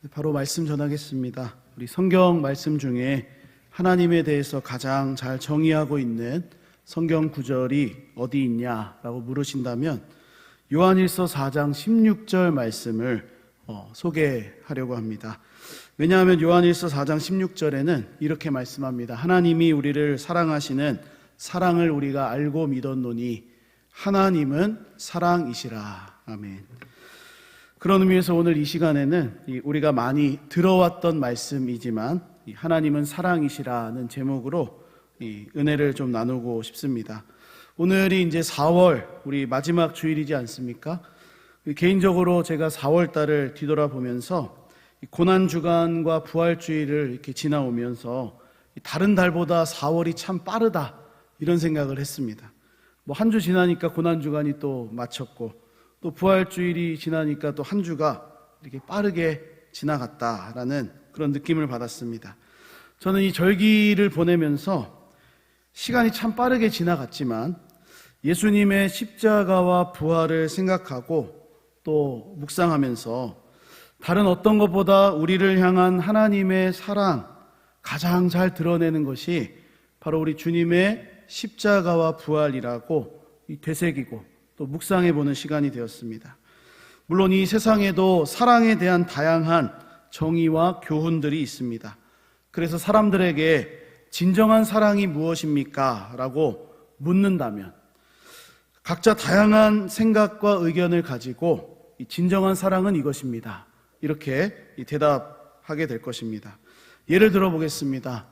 바로 말씀 전하겠습니다. 우리 성경 말씀 중에 하나님에 대해서 가장 잘 정의하고 있는 성경 구절이 어디 있냐라고 물으신다면 요한일서 4장 16절 말씀을 소개하려고 합니다. 왜냐하면 요한일서 4장 16절에는 이렇게 말씀합니다. 하나님이 우리를 사랑하시는 사랑을 우리가 알고 믿었노니 하나님은 사랑이시라. 아멘. 그런 의미에서 오늘 이 시간에는 우리가 많이 들어왔던 말씀이지만 하나님은 사랑이시라는 제목으로 은혜를 좀 나누고 싶습니다. 오늘이 이제 4월 우리 마지막 주일이지 않습니까? 개인적으로 제가 4월 달을 뒤돌아보면서 고난주간과 부활주일을 이렇게 지나오면서 다른 달보다 4월이 참 빠르다 이런 생각을 했습니다. 한 주 지나니까 고난주간이 또 마쳤고 또 부활주일이 지나니까 또 한 주가 이렇게 빠르게 지나갔다라는 그런 느낌을 받았습니다. 저는 이 절기를 보내면서 시간이 참 빠르게 지나갔지만 예수님의 십자가와 부활을 생각하고 또 묵상하면서 다른 어떤 것보다 우리를 향한 하나님의 사랑 가장 잘 드러내는 것이 바로 우리 주님의 십자가와 부활이라고 되새기고 또 묵상해보는 시간이 되었습니다. 물론 이 세상에도 사랑에 대한 다양한 정의와 교훈들이 있습니다. 그래서 사람들에게 진정한 사랑이 무엇입니까? 라고 묻는다면 각자 다양한 생각과 의견을 가지고 진정한 사랑은 이것입니다. 이렇게 대답하게 될 것입니다. 예를 들어 보겠습니다.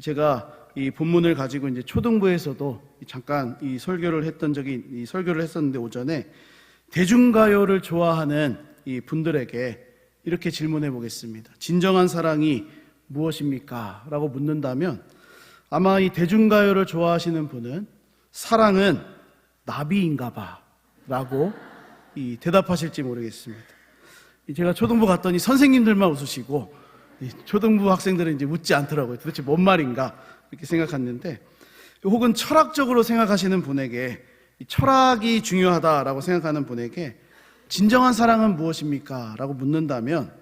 제가 이 본문을 가지고 이제 초등부에서도 잠깐 이 설교를 했었는데 오전에 대중가요를 좋아하는 이 분들에게 이렇게 질문해 보겠습니다. 진정한 사랑이 무엇입니까? 라고 묻는다면 아마 이 대중가요를 좋아하시는 분은 사랑은 나비인가 봐 라고 대답하실지 모르겠습니다. 제가 초등부 갔더니 선생님들만 웃으시고 초등부 학생들은 이제 웃지 않더라고요. 도대체 뭔 말인가 이렇게 생각했는데, 혹은 철학적으로 생각하시는 분에게 철학이 중요하다라고 생각하는 분에게 진정한 사랑은 무엇입니까? 라고 묻는다면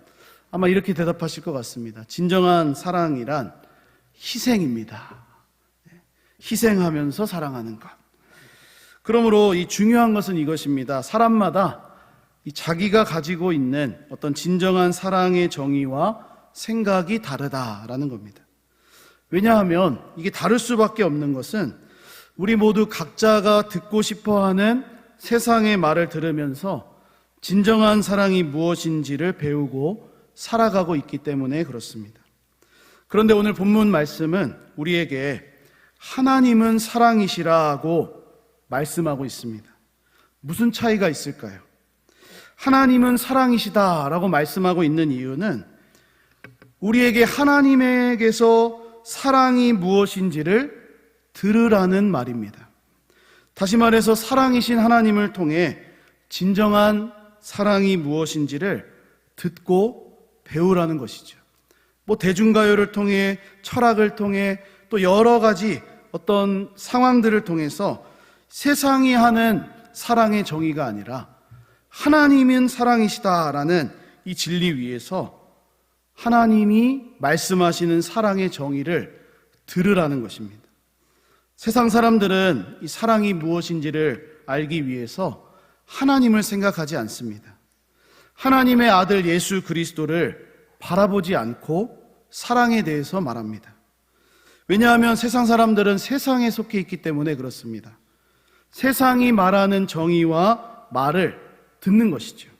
아마 이렇게 대답하실 것 같습니다. 진정한 사랑이란 희생입니다. 희생하면서 사랑하는 것. 그러므로 이 중요한 것은 이것입니다. 사람마다 자기가 가지고 있는 어떤 진정한 사랑의 정의와 생각이 다르다라는 겁니다. 왜냐하면 이게 다를 수밖에 없는 것은 우리 모두 각자가 듣고 싶어하는 세상의 말을 들으면서 진정한 사랑이 무엇인지를 배우고 살아가고 있기 때문에 그렇습니다. 그런데 오늘 본문 말씀은 우리에게 하나님은 사랑이시라고 말씀하고 있습니다. 무슨 차이가 있을까요? 하나님은 사랑이시다라고 말씀하고 있는 이유는 우리에게 하나님에게서 사랑이 무엇인지를 들으라는 말입니다. 다시 말해서 사랑이신 하나님을 통해 진정한 사랑이 무엇인지를 듣고 배우라는 것이죠. 대중가요를 통해 철학을 통해 또 여러 가지 어떤 상황들을 통해서 세상이 하는 사랑의 정의가 아니라 하나님은 사랑이시다라는 이 진리 위에서 하나님이 말씀하시는 사랑의 정의를 들으라는 것입니다. 세상 사람들은 이 사랑이 무엇인지를 알기 위해서 하나님을 생각하지 않습니다. 하나님의 아들 예수 그리스도를 바라보지 않고 사랑에 대해서 말합니다. 왜냐하면 세상 사람들은 세상에 속해 있기 때문에 그렇습니다. 세상이 말하는 정의와 말을 듣는 것이죠.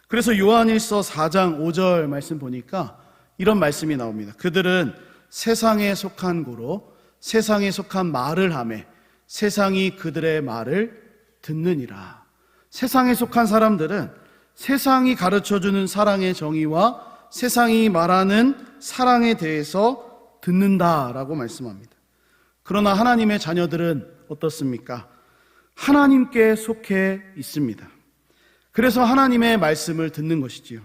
그래서 요한일서 4장 5절 말씀 보니까 이런 말씀이 나옵니다. 그들은 세상에 속한 고로 세상에 속한 말을 하매 세상이 그들의 말을 듣느니라. 세상에 속한 사람들은 세상이 가르쳐주는 사랑의 정의와 세상이 말하는 사랑에 대해서 듣는다라고 말씀합니다. 그러나 하나님의 자녀들은 어떻습니까? 하나님께 속해 있습니다. 그래서 하나님의 말씀을 듣는 것이지요.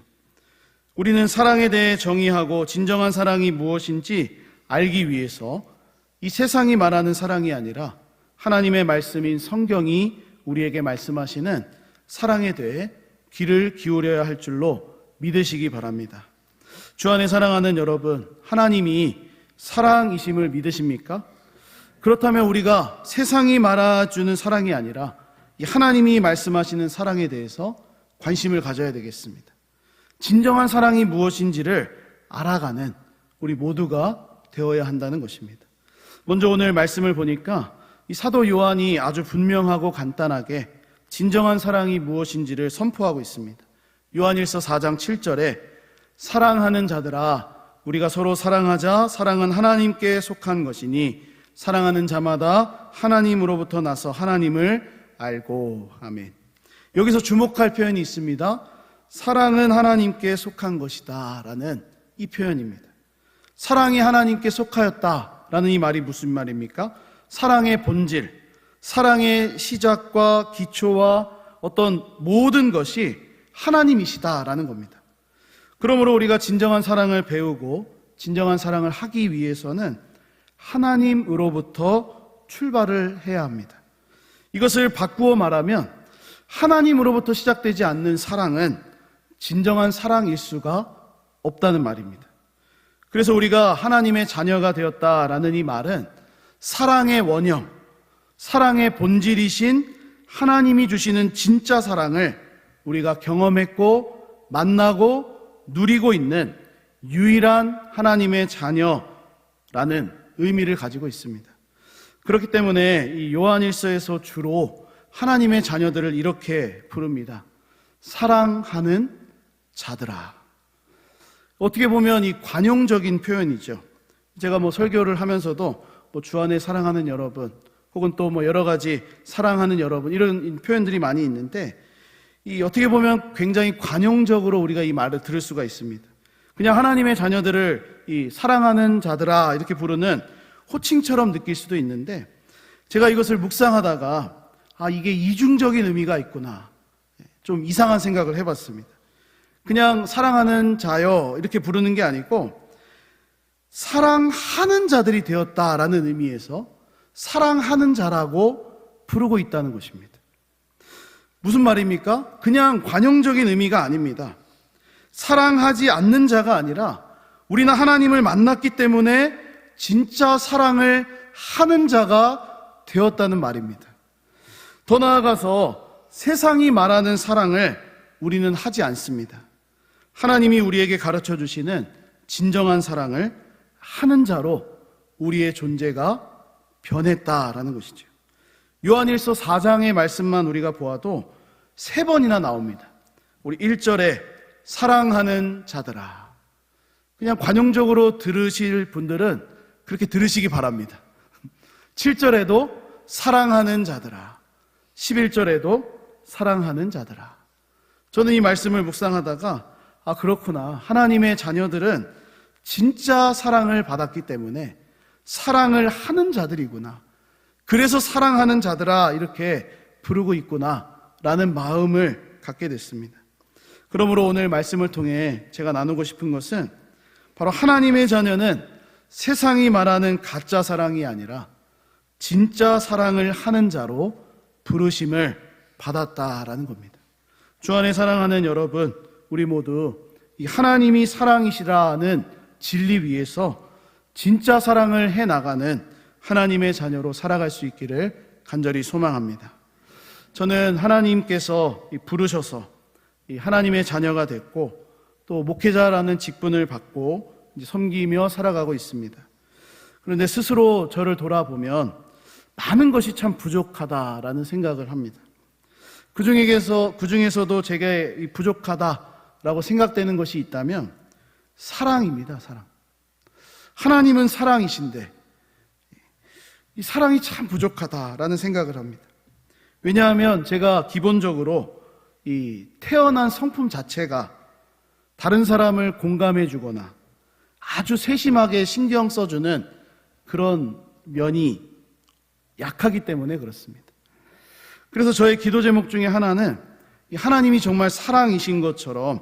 우리는 사랑에 대해 정의하고 진정한 사랑이 무엇인지 알기 위해서 이 세상이 말하는 사랑이 아니라 하나님의 말씀인 성경이 우리에게 말씀하시는 사랑에 대해 귀를 기울여야 할 줄로 믿으시기 바랍니다. 주 안에 사랑하는 여러분, 하나님이 사랑이심을 믿으십니까? 그렇다면 우리가 세상이 말해주는 사랑이 아니라 이 하나님이 말씀하시는 사랑에 대해서 관심을 가져야 되겠습니다. 진정한 사랑이 무엇인지를 알아가는 우리 모두가 되어야 한다는 것입니다. 먼저 오늘 말씀을 보니까 이 사도 요한이 아주 분명하고 간단하게 진정한 사랑이 무엇인지를 선포하고 있습니다. 요한일서 4장 7절에 사랑하는 자들아 우리가 서로 사랑하자. 사랑은 하나님께 속한 것이니 사랑하는 자마다 하나님으로부터 나서 하나님을 알고. 아멘. 여기서 주목할 표현이 있습니다. 사랑은 하나님께 속한 것이다 라는 이 표현입니다. 사랑이 하나님께 속하였다라는 이 말이 무슨 말입니까? 사랑의 본질, 사랑의 시작과 기초와 어떤 모든 것이 하나님이시다라는 겁니다. 그러므로 우리가 진정한 사랑을 배우고 진정한 사랑을 하기 위해서는 하나님으로부터 출발을 해야 합니다. 이것을 바꾸어 말하면 하나님으로부터 시작되지 않는 사랑은 진정한 사랑일 수가 없다는 말입니다. 그래서 우리가 하나님의 자녀가 되었다라는 이 말은 사랑의 원형, 사랑의 본질이신 하나님이 주시는 진짜 사랑을 우리가 경험했고 만나고 누리고 있는 유일한 하나님의 자녀라는 의미를 가지고 있습니다. 그렇기 때문에 이 요한일서에서 주로 하나님의 자녀들을 이렇게 부릅니다. 사랑하는 자들아. 어떻게 보면 이 관용적인 표현이죠. 제가 설교를 하면서도 주 안에 사랑하는 여러분, 혹은 또 여러 가지 사랑하는 여러분, 이런 표현들이 많이 있는데, 이 어떻게 보면 굉장히 관용적으로 우리가 이 말을 들을 수가 있습니다. 그냥 하나님의 자녀들을 이 사랑하는 자들아 이렇게 부르는 호칭처럼 느낄 수도 있는데, 제가 이것을 묵상하다가 이게 이중적인 의미가 있구나, 좀 이상한 생각을 해봤습니다. 그냥 사랑하는 자여 이렇게 부르는 게 아니고 사랑하는 자들이 되었다라는 의미에서 사랑하는 자라고 부르고 있다는 것입니다. 무슨 말입니까? 그냥 관용적인 의미가 아닙니다. 사랑하지 않는 자가 아니라 우리는 하나님을 만났기 때문에 진짜 사랑을 하는 자가 되었다는 말입니다. 더 나아가서 세상이 말하는 사랑을 우리는 하지 않습니다. 하나님이 우리에게 가르쳐 주시는 진정한 사랑을 하는 자로 우리의 존재가 변했다라는 것이죠. 요한일서 4장의 말씀만 우리가 보아도 3번이나 나옵니다. 우리 1절에 사랑하는 자들아. 그냥 관용적으로 들으실 분들은 그렇게 들으시기 바랍니다. 7절에도 사랑하는 자들아. 11절에도 사랑하는 자들아. 저는 이 말씀을 묵상하다가 그렇구나. 하나님의 자녀들은 진짜 사랑을 받았기 때문에 사랑을 하는 자들이구나. 그래서 사랑하는 자들아 이렇게 부르고 있구나 라는 마음을 갖게 됐습니다. 그러므로 오늘 말씀을 통해 제가 나누고 싶은 것은 바로 하나님의 자녀는 세상이 말하는 가짜 사랑이 아니라 진짜 사랑을 하는 자로 부르심을 받았다라는 겁니다. 주 안에 사랑하는 여러분, 우리 모두 이 하나님이 사랑이시라는 진리 위에서 진짜 사랑을 해나가는 하나님의 자녀로 살아갈 수 있기를 간절히 소망합니다. 저는 하나님께서 부르셔서 하나님의 자녀가 됐고 또 목회자라는 직분을 받고 섬기며 살아가고 있습니다. 그런데 스스로 저를 돌아보면 많은 것이 참 부족하다라는 생각을 합니다. 그 중에서도 제게 부족하다라고 생각되는 것이 있다면 사랑입니다. 사랑. 하나님은 사랑이신데 이 사랑이 참 부족하다라는 생각을 합니다. 왜냐하면 제가 기본적으로 이 태어난 성품 자체가 다른 사람을 공감해 주거나 아주 세심하게 신경 써주는 그런 면이 약하기 때문에 그렇습니다. 그래서 저의 기도 제목 중에 하나는 하나님이 정말 사랑이신 것처럼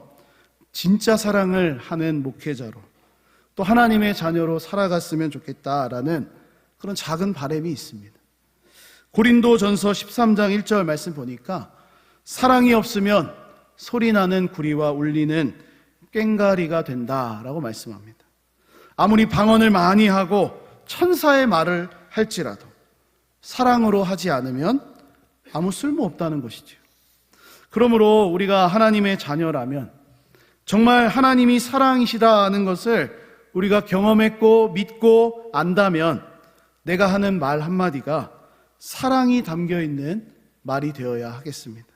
진짜 사랑을 하는 목회자로 또 하나님의 자녀로 살아갔으면 좋겠다라는 그런 작은 바람이 있습니다. 고린도전서 13장 1절 말씀 보니까 사랑이 없으면 소리나는 구리와 울리는 꽹가리가 된다라고 말씀합니다. 아무리 방언을 많이 하고 천사의 말을 할지라도 사랑으로 하지 않으면 아무 쓸모없다는 것이죠. 그러므로 우리가 하나님의 자녀라면 정말 하나님이 사랑이시다는 것을 우리가 경험했고 믿고 안다면 내가 하는 말 한마디가 사랑이 담겨있는 말이 되어야 하겠습니다.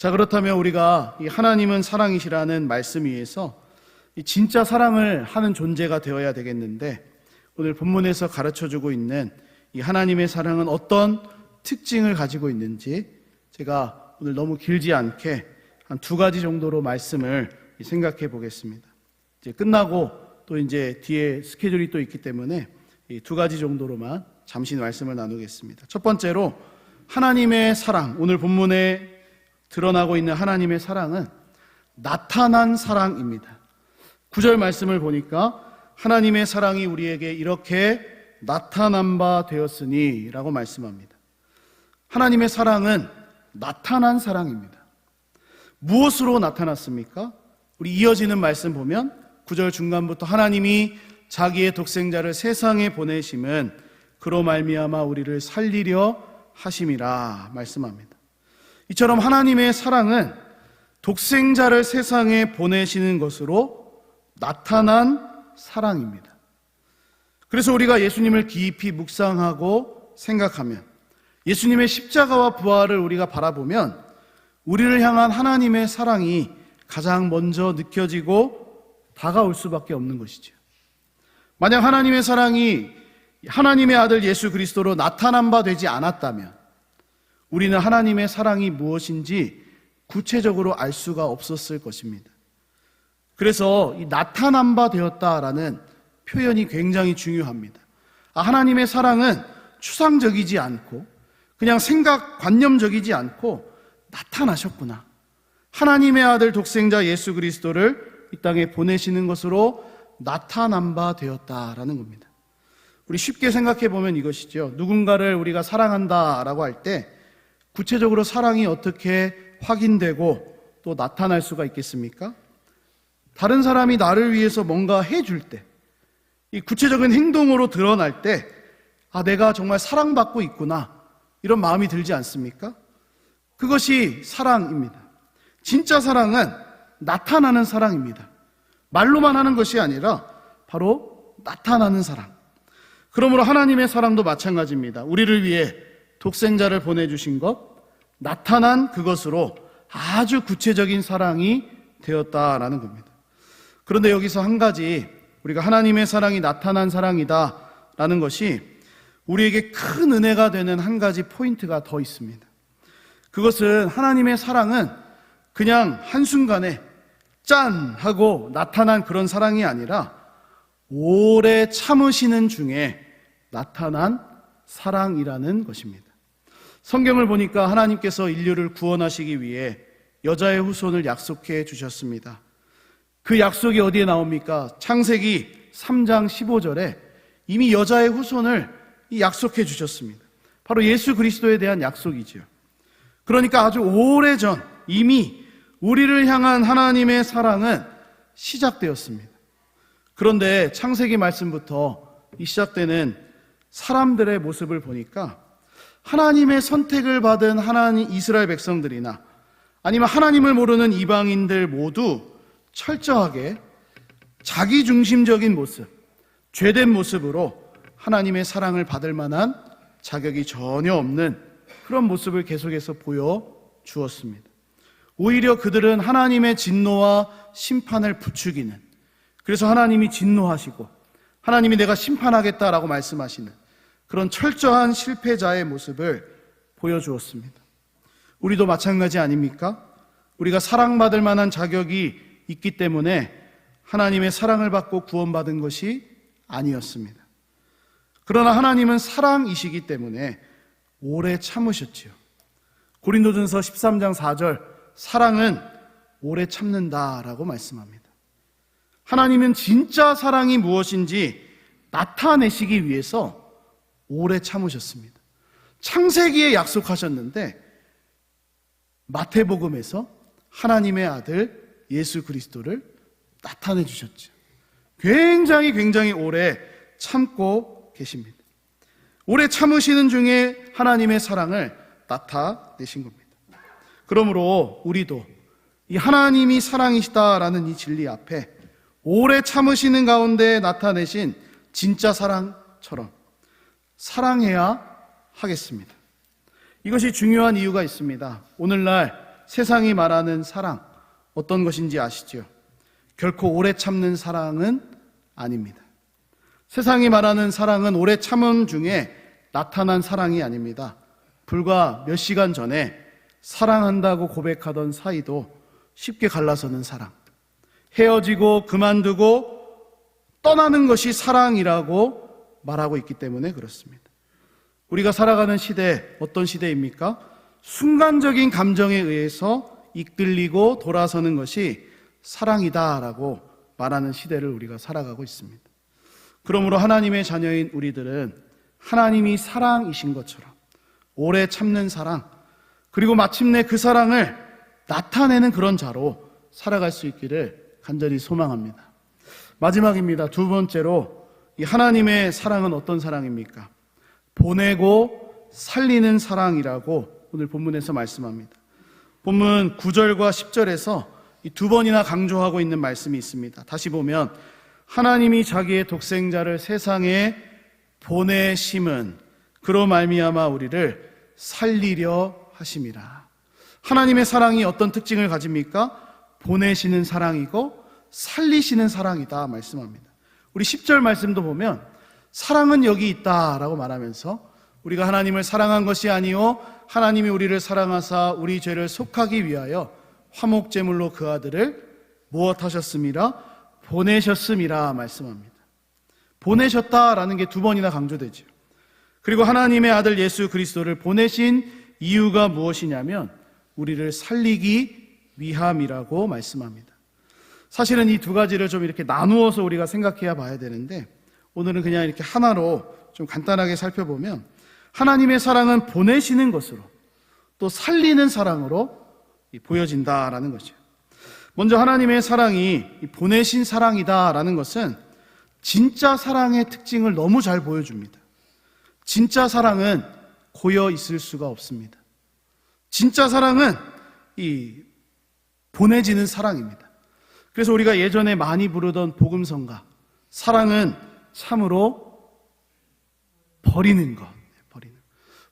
자, 그렇다면 우리가 이 하나님은 사랑이시라는 말씀 위에서 이 진짜 사랑을 하는 존재가 되어야 되겠는데, 오늘 본문에서 가르쳐주고 있는 이 하나님의 사랑은 어떤 특징을 가지고 있는지 제가 오늘 너무 길지 않게 한 2가지 정도로 말씀을 생각해 보겠습니다. 이제 끝나고 또 이제 뒤에 스케줄이 또 있기 때문에 이 2가지 정도로만 잠시 말씀을 나누겠습니다. 첫 번째로 하나님의 사랑, 오늘 본문에 드러나고 있는 하나님의 사랑은 나타난 사랑입니다. 9절 말씀을 보니까 하나님의 사랑이 우리에게 이렇게 나타난 바 되었으니 라고 말씀합니다. 하나님의 사랑은 나타난 사랑입니다. 무엇으로 나타났습니까? 우리 이어지는 말씀 보면 9절 중간부터 하나님이 자기의 독생자를 세상에 보내심은 그로 말미암아 우리를 살리려 하심이라 말씀합니다. 이처럼 하나님의 사랑은 독생자를 세상에 보내시는 것으로 나타난 사랑입니다. 그래서 우리가 예수님을 깊이 묵상하고 생각하면, 예수님의 십자가와 부활을 우리가 바라보면 우리를 향한 하나님의 사랑이 가장 먼저 느껴지고 다가올 수밖에 없는 것이죠. 만약 하나님의 사랑이 하나님의 아들 예수 그리스도로 나타난 바 되지 않았다면 우리는 하나님의 사랑이 무엇인지 구체적으로 알 수가 없었을 것입니다. 그래서 이 나타난 바 되었다라는 표현이 굉장히 중요합니다. 하나님의 사랑은 추상적이지 않고 그냥 관념적이지 않고 나타나셨구나. 하나님의 아들 독생자 예수 그리스도를 이 땅에 보내시는 것으로 나타난 바 되었다라는 겁니다. 우리 쉽게 생각해 보면 이것이죠. 누군가를 우리가 사랑한다라고 할 때 구체적으로 사랑이 어떻게 확인되고 또 나타날 수가 있겠습니까? 다른 사람이 나를 위해서 뭔가 해줄 때, 이 구체적인 행동으로 드러날 때, 내가 정말 사랑받고 있구나, 이런 마음이 들지 않습니까? 그것이 사랑입니다. 진짜 사랑은 나타나는 사랑입니다. 말로만 하는 것이 아니라 바로 나타나는 사랑. 그러므로 하나님의 사랑도 마찬가지입니다. 우리를 위해 독생자를 보내주신 것, 나타난 그것으로 아주 구체적인 사랑이 되었다라는 겁니다. 그런데 여기서 한 가지, 우리가 하나님의 사랑이 나타난 사랑이다라는 것이 우리에게 큰 은혜가 되는 한 가지 포인트가 더 있습니다. 그것은 하나님의 사랑은 그냥 한순간에 짠! 하고 나타난 그런 사랑이 아니라 오래 참으시는 중에 나타난 사랑이라는 것입니다. 성경을 보니까 하나님께서 인류를 구원하시기 위해 여자의 후손을 약속해 주셨습니다. 그 약속이 어디에 나옵니까? 창세기 3장 15절에 이미 여자의 후손을 약속해 주셨습니다. 바로 예수 그리스도에 대한 약속이지요. 그러니까 아주 오래전 이미 우리를 향한 하나님의 사랑은 시작되었습니다. 그런데 창세기 말씀부터 시작되는 사람들의 모습을 보니까 하나님의 선택을 받은 이스라엘 백성들이나 아니면 하나님을 모르는 이방인들 모두 철저하게 자기중심적인 모습, 죄된 모습으로 하나님의 사랑을 받을 만한 자격이 전혀 없는 그런 모습을 계속해서 보여주었습니다. 오히려 그들은 하나님의 진노와 심판을 부추기는, 그래서 하나님이 진노하시고 하나님이 내가 심판하겠다라고 말씀하시는 그런 철저한 실패자의 모습을 보여주었습니다. 우리도 마찬가지 아닙니까? 우리가 사랑받을 만한 자격이 있기 때문에 하나님의 사랑을 받고 구원받은 것이 아니었습니다. 그러나 하나님은 사랑이시기 때문에 오래 참으셨지요. 고린도전서 13장 4절, 사랑은 오래 참는다라고 말씀합니다. 하나님은 진짜 사랑이 무엇인지 나타내시기 위해서 오래 참으셨습니다. 창세기에 약속하셨는데 마태복음에서 하나님의 아들 예수 그리스도를 나타내 주셨죠. 굉장히 오래 참고 계십니다. 오래 참으시는 중에 하나님의 사랑을 나타내신 겁니다. 그러므로 우리도 이 하나님이 사랑이시다라는 이 진리 앞에 오래 참으시는 가운데 나타내신 진짜 사랑처럼 사랑해야 하겠습니다. 이것이 중요한 이유가 있습니다. 오늘날 세상이 말하는 사랑, 어떤 것인지 아시죠? 결코 오래 참는 사랑은 아닙니다. 세상이 말하는 사랑은 오래 참음 중에 나타난 사랑이 아닙니다. 불과 몇 시간 전에 사랑한다고 고백하던 사이도 쉽게 갈라서는 사랑, 헤어지고 그만두고 떠나는 것이 사랑이라고 말하고 있기 때문에 그렇습니다. 우리가 살아가는 시대, 어떤 시대입니까? 순간적인 감정에 의해서 이끌리고 돌아서는 것이 사랑이다라고 말하는 시대를 우리가 살아가고 있습니다. 그러므로 하나님의 자녀인 우리들은 하나님이 사랑이신 것처럼 오래 참는 사랑, 그리고 마침내 그 사랑을 나타내는 그런 자로 살아갈 수 있기를 간절히 소망합니다. 마지막입니다. 두 번째로 이 하나님의 사랑은 어떤 사랑입니까? 보내고 살리는 사랑이라고 오늘 본문에서 말씀합니다. 본문 9절과 10절에서 이 두 번이나 강조하고 있는 말씀이 있습니다. 다시 보면 하나님이 자기의 독생자를 세상에 보내심은 그로 말미암아 우리를 살리려 하심이라. 하나님의 사랑이 어떤 특징을 가집니까? 보내시는 사랑이고 살리시는 사랑이다 말씀합니다. 우리 10절 말씀도 보면 사랑은 여기 있다라고 말하면서 우리가 하나님을 사랑한 것이 아니요 하나님이 우리를 사랑하사 우리 죄를 속하기 위하여 화목제물로 그 아들을 무엇하셨음이라? 보내셨음이라 말씀합니다. 보내셨다라는 게 두 번이나 강조되죠. 그리고 하나님의 아들 예수 그리스도를 보내신 이유가 무엇이냐면 우리를 살리기 위함이라고 말씀합니다. 사실은 이 두 가지를 좀 이렇게 나누어서 우리가 생각해야 봐야 되는데 오늘은 그냥 이렇게 하나로 좀 간단하게 살펴보면 하나님의 사랑은 보내시는 것으로 또 살리는 사랑으로 보여진다라는 거죠. 먼저 하나님의 사랑이 보내신 사랑이다라는 것은 진짜 사랑의 특징을 너무 잘 보여줍니다. 진짜 사랑은 고여 있을 수가 없습니다. 진짜 사랑은 이 보내지는 사랑입니다. 그래서 우리가 예전에 많이 부르던 복음성가, 사랑은 참으로 버리는 것.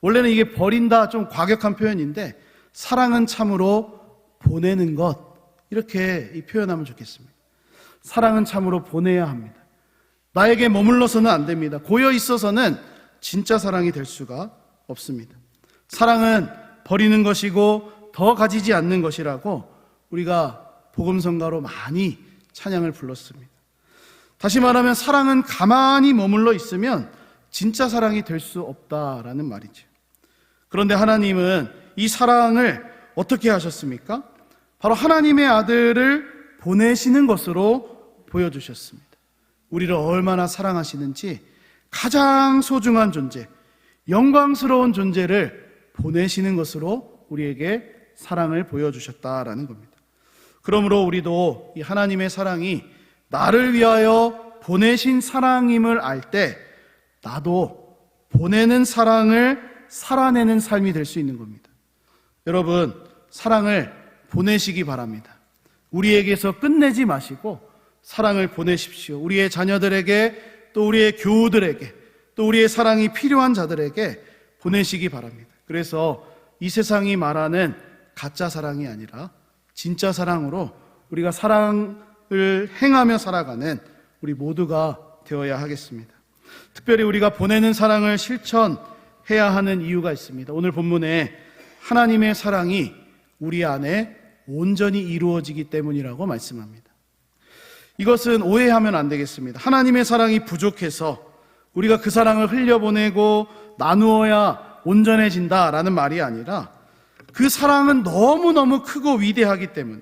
원래는 이게 버린다 좀 과격한 표현인데 사랑은 참으로 보내는 것, 이렇게 표현하면 좋겠습니다. 사랑은 참으로 보내야 합니다. 나에게 머물러서는 안 됩니다. 고여 있어서는 진짜 사랑이 될 수가 없습니다. 사랑은 버리는 것이고 더 가지지 않는 것이라고 우리가 복음성가로 많이 찬양을 불렀습니다. 다시 말하면 사랑은 가만히 머물러 있으면 진짜 사랑이 될 수 없다라는 말이죠. 그런데 하나님은 이 사랑을 어떻게 하셨습니까? 바로 하나님의 아들을 보내시는 것으로 보여주셨습니다. 우리를 얼마나 사랑하시는지 가장 소중한 존재, 영광스러운 존재를 보내시는 것으로 우리에게 사랑을 보여주셨다라는 겁니다. 그러므로 우리도 이 하나님의 사랑이 나를 위하여 보내신 사랑임을 알 때 나도 보내는 사랑을 살아내는 삶이 될 수 있는 겁니다. 여러분, 사랑을 보내시기 바랍니다. 우리에게서 끝내지 마시고 사랑을 보내십시오. 우리의 자녀들에게, 또 우리의 교우들에게, 또 우리의 사랑이 필요한 자들에게 보내시기 바랍니다. 그래서 이 세상이 말하는 가짜 사랑이 아니라 진짜 사랑으로 우리가 사랑을 행하며 살아가는 우리 모두가 되어야 하겠습니다. 특별히 우리가 보내는 사랑을 실천해야 하는 이유가 있습니다. 오늘 본문에 하나님의 사랑이 우리 안에 온전히 이루어지기 때문이라고 말씀합니다. 이것은 오해하면 안 되겠습니다. 하나님의 사랑이 부족해서 우리가 그 사랑을 흘려보내고 나누어야 온전해진다라는 말이 아니라 그 사랑은 너무너무 크고 위대하기 때문에,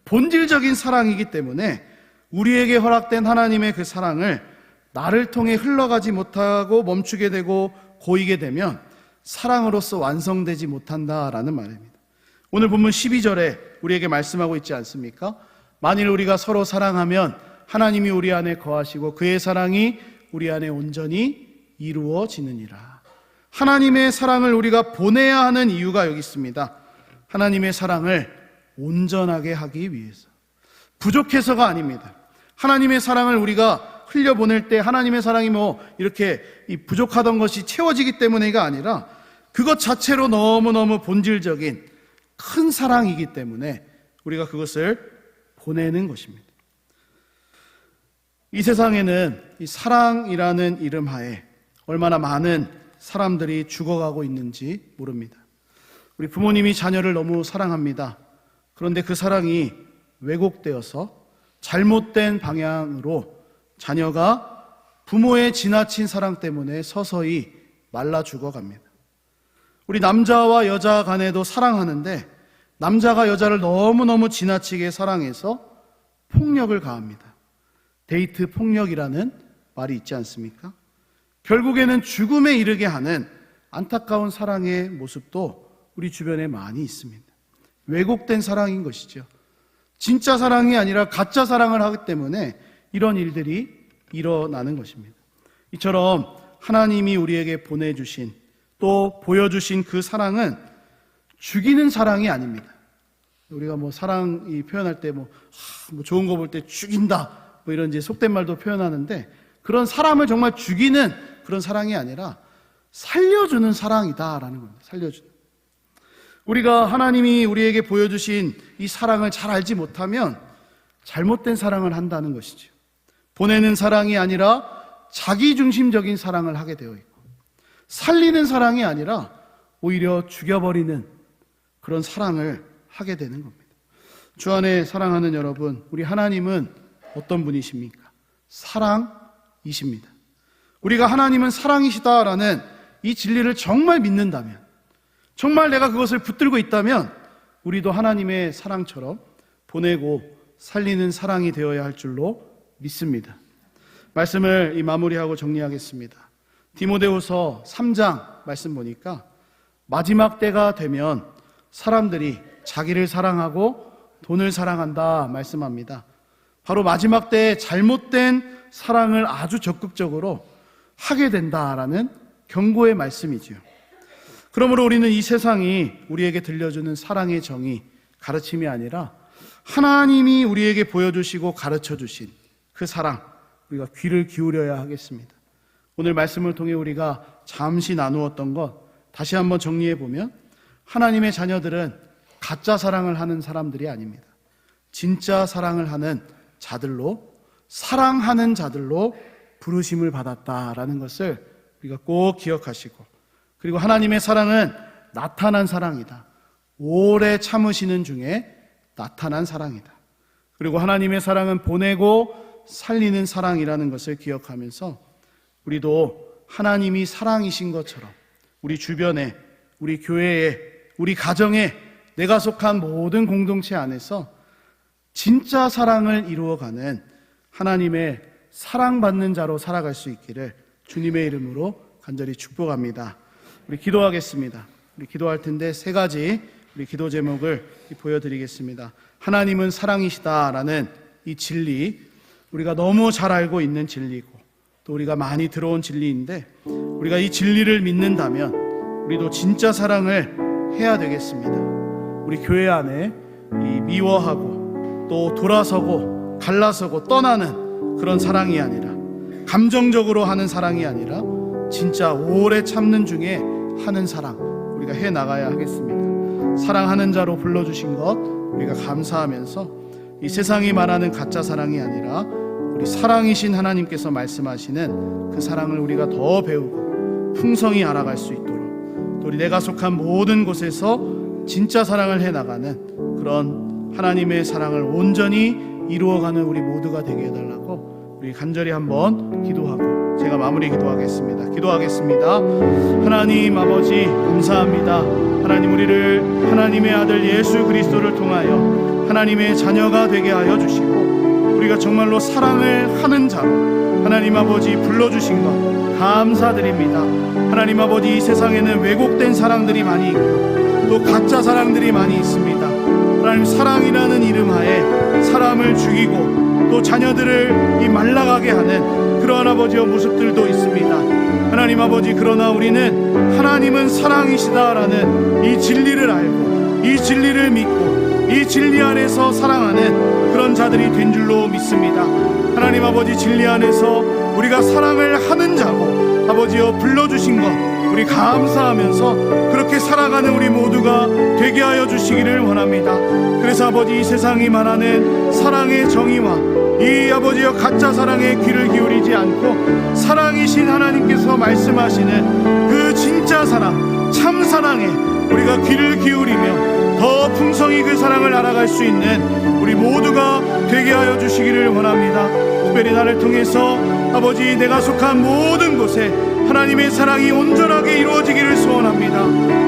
본질적인 사랑이기 때문에 우리에게 허락된 하나님의 그 사랑을 나를 통해 흘러가지 못하고 멈추게 되고 고이게 되면 사랑으로서 완성되지 못한다라는 말입니다. 오늘 본문 12절에 우리에게 말씀하고 있지 않습니까? 만일 우리가 서로 사랑하면 하나님이 우리 안에 거하시고 그의 사랑이 우리 안에 온전히 이루어지느니라. 하나님의 사랑을 우리가 보내야 하는 이유가 여기 있습니다. 하나님의 사랑을 온전하게 하기 위해서, 부족해서가 아닙니다. 하나님의 사랑을 우리가 흘려보낼 때 하나님의 사랑이 이렇게 부족하던 것이 채워지기 때문에가 아니라 그것 자체로 너무너무 본질적인 큰 사랑이기 때문에 우리가 그것을 보내는 것입니다. 이 세상에는 이 사랑이라는 이름 하에 얼마나 많은 사람들이 죽어가고 있는지 모릅니다. 우리 부모님이 자녀를 너무 사랑합니다. 그런데 그 사랑이 왜곡되어서 잘못된 방향으로 자녀가 부모의 지나친 사랑 때문에 서서히 말라 죽어갑니다. 우리 남자와 여자 간에도 사랑하는데 남자가 여자를 너무너무 지나치게 사랑해서 폭력을 가합니다. 데이트 폭력이라는 말이 있지 않습니까? 결국에는 죽음에 이르게 하는 안타까운 사랑의 모습도 우리 주변에 많이 있습니다. 왜곡된 사랑인 것이죠. 진짜 사랑이 아니라 가짜 사랑을 하기 때문에 이런 일들이 일어나는 것입니다. 이처럼 하나님이 우리에게 보내주신 또 보여주신 그 사랑은 죽이는 사랑이 아닙니다. 우리가 사랑 표현할 때 좋은 거 볼 때 죽인다 이런 이제 속된 말도 표현하는데 그런 사람을 정말 죽이는 그런 사랑이 아니라 살려주는 사랑이다라는 겁니다. 살려주는. 우리가 하나님이 우리에게 보여주신 이 사랑을 잘 알지 못하면 잘못된 사랑을 한다는 것이죠. 보내는 사랑이 아니라 자기중심적인 사랑을 하게 되어 있고 살리는 사랑이 아니라 오히려 죽여버리는 그런 사랑을 하게 되는 겁니다. 주 안에 사랑하는 여러분, 우리 하나님은 어떤 분이십니까? 사랑이십니다. 우리가 하나님은 사랑이시다라는 이 진리를 정말 믿는다면, 정말 내가 그것을 붙들고 있다면 우리도 하나님의 사랑처럼 보내고 살리는 사랑이 되어야 할 줄로 믿습니다. 말씀을 마무리하고 정리하겠습니다. 디모데후서 3장 말씀 보니까 마지막 때가 되면 사람들이 자기를 사랑하고 돈을 사랑한다 말씀합니다. 바로 마지막 때에 잘못된 사랑을 아주 적극적으로 하게 된다라는 경고의 말씀이지요. 그러므로 우리는 이 세상이 우리에게 들려주는 사랑의 정의, 가르침이 아니라 하나님이 우리에게 보여주시고 가르쳐주신 그 사랑, 우리가 귀를 기울여야 하겠습니다. 오늘 말씀을 통해 우리가 잠시 나누었던 것 다시 한번 정리해 보면 하나님의 자녀들은 가짜 사랑을 하는 사람들이 아닙니다. 진짜 사랑을 하는 자들로, 사랑하는 자들로 부르심을 받았다라는 것을 우리가 꼭 기억하시고, 그리고 하나님의 사랑은 나타난 사랑이다. 오래 참으시는 중에 나타난 사랑이다. 그리고 하나님의 사랑은 보내고 살리는 사랑이라는 것을 기억하면서 우리도 하나님이 사랑이신 것처럼 우리 주변에, 우리 교회에, 우리 가정에, 내가 속한 모든 공동체 안에서 진짜 사랑을 이루어가는 하나님의 사랑받는 자로 살아갈 수 있기를 주님의 이름으로 간절히 축복합니다. 우리 기도하겠습니다. 우리 기도할 텐데 세 가지 우리 기도 제목을 보여드리겠습니다. 하나님은 사랑이시다라는 이 진리, 우리가 너무 잘 알고 있는 진리고 또 우리가 많이 들어온 진리인데 우리가 이 진리를 믿는다면 우리도 진짜 사랑을 해야 되겠습니다. 우리 교회 안에 이 미워하고 또 돌아서고 갈라서고 떠나는 그런 사랑이 아니라, 감정적으로 하는 사랑이 아니라 진짜 오래 참는 중에 하는 사랑 우리가 해 나가야 하겠습니다. 사랑하는 자로 불러주신 것 우리가 감사하면서 이 세상이 말하는 가짜 사랑이 아니라 우리 사랑이신 하나님께서 말씀하시는 그 사랑을 우리가 더 배우고 풍성히 알아갈 수 있도록, 또 우리 내가 속한 모든 곳에서 진짜 사랑을 해나가는 그런 하나님의 사랑을 온전히 이루어가는 우리 모두가 되게 해달라고 우리 간절히 한번 기도하고 제가 마무리 기도하겠습니다. 하나님 아버지 감사합니다. 하나님, 우리를 하나님의 아들 예수 그리스도를 통하여 하나님의 자녀가 되게 하여 주시고 우리가 정말로 사랑을 하는 자로 하나님 아버지 불러주신 것 감사드립니다. 하나님 아버지, 이 세상에는 왜곡된 사랑들이 많이 있고 또 가짜 사랑들이 많이 있습니다. 하나님 하나님 사랑이라는 이름 하에 사람을 죽이고 또 자녀들을 이 말라가게 하는 그러한 아버지의 모습들도 있습니다. 하나님 아버지, 그러나 우리는 하나님은 사랑이시다라는 이 진리를 알고 이 진리를 믿고 이 진리 안에서 사랑하는 그런 자들이 된 줄로 믿습니다. 하나님 아버지, 진리 안에서 우리가 사랑을 하는 자고 아버지여 불러주신 것 우리 감사하면서 그렇게 살아가는 우리 모두가 되게 하여 주시기를 원합니다. 그래서 아버지, 이 세상이 말하는 사랑의 정의와 이 아버지여 가짜 사랑에 귀를 기울이지 않고 사랑이신 하나님께서 말씀하시는 그 진짜 사랑, 참 사랑에 우리가 귀를 기울이며 더 풍성히 그 사랑을 알아갈 수 있는 우리 모두가 되게 하여 주시기를 원합니다. 특별히 나를 통해서 아버지, 내가 속한 모든 곳에 하나님의 사랑이 온전하게 이루어지기를 소원합니다.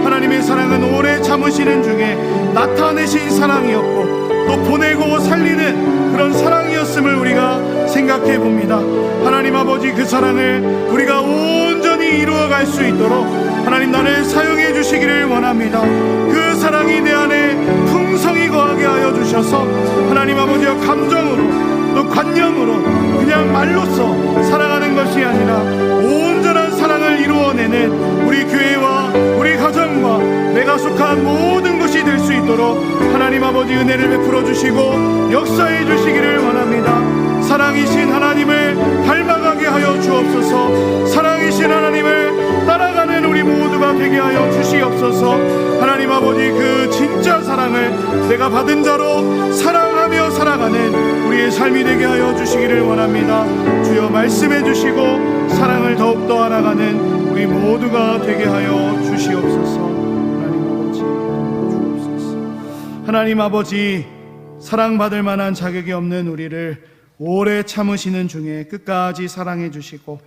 하나님의 사랑은 오래 참으시는 중에 나타내신 사랑이었고 또 보내고 살리는 그런 사랑이었음을 우리가 생각해 봅니다. 하나님 아버지, 그 사랑을 우리가 온전히 이루어갈 수 있도록 하나님 나를 사용해 주시기를 원합니다. 그 사랑이 내 안에 풍성히 거하게 하여 주셔서 하나님 아버지의 감정으로 또 관념으로 그냥 말로써 사랑하는 것이 아니라 온전한 사랑을 이루어내는 우리 교회와 우리 가정과 내가 속한 모든 것이 될 수 있도록 하나님 아버지 은혜를 베풀어 주시고 역사해 주시기를 원합니다. 사랑이신 하나님을 닮아가게 하여 주옵소서. 사랑이신 하나님을 따라가는 우리 모두가 되게 하여 주시옵소서. 하나님 아버지, 그 진짜 사랑을 내가 받은 자로 사랑하며 살아가는 우리의 삶이 되게 하여 주시기를 원합니다. 주여 말씀해 주시고 사랑을 더욱더 알아가는 우리 모두가 되게 하여 주시옵소서. 하나님 아버지, 사랑받을 만한 자격이 없는 우리를 오래 참으시는 중에 끝까지 사랑해 주시고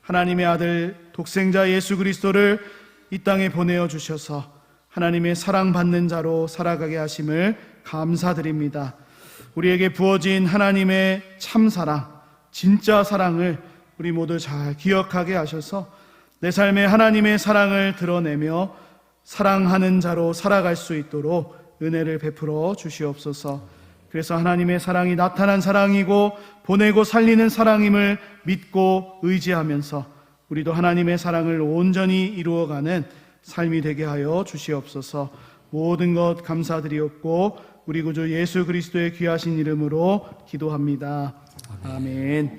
하나님의 아들 독생자 예수 그리스도를 이 땅에 보내어 주셔서 하나님의 사랑받는 자로 살아가게 하심을 감사드립니다. 우리에게 부어진 하나님의 참사랑, 진짜 사랑을 우리 모두 잘 기억하게 하셔서 내 삶에 하나님의 사랑을 드러내며 사랑하는 자로 살아갈 수 있도록 은혜를 베풀어 주시옵소서. 그래서 하나님의 사랑이 나타난 사랑이고 보내고 살리는 사랑임을 믿고 의지하면서 우리도 하나님의 사랑을 온전히 이루어가는 삶이 되게 하여 주시옵소서. 모든 것 감사드리옵고 우리 구주 예수 그리스도의 귀하신 이름으로 기도합니다. 아멘.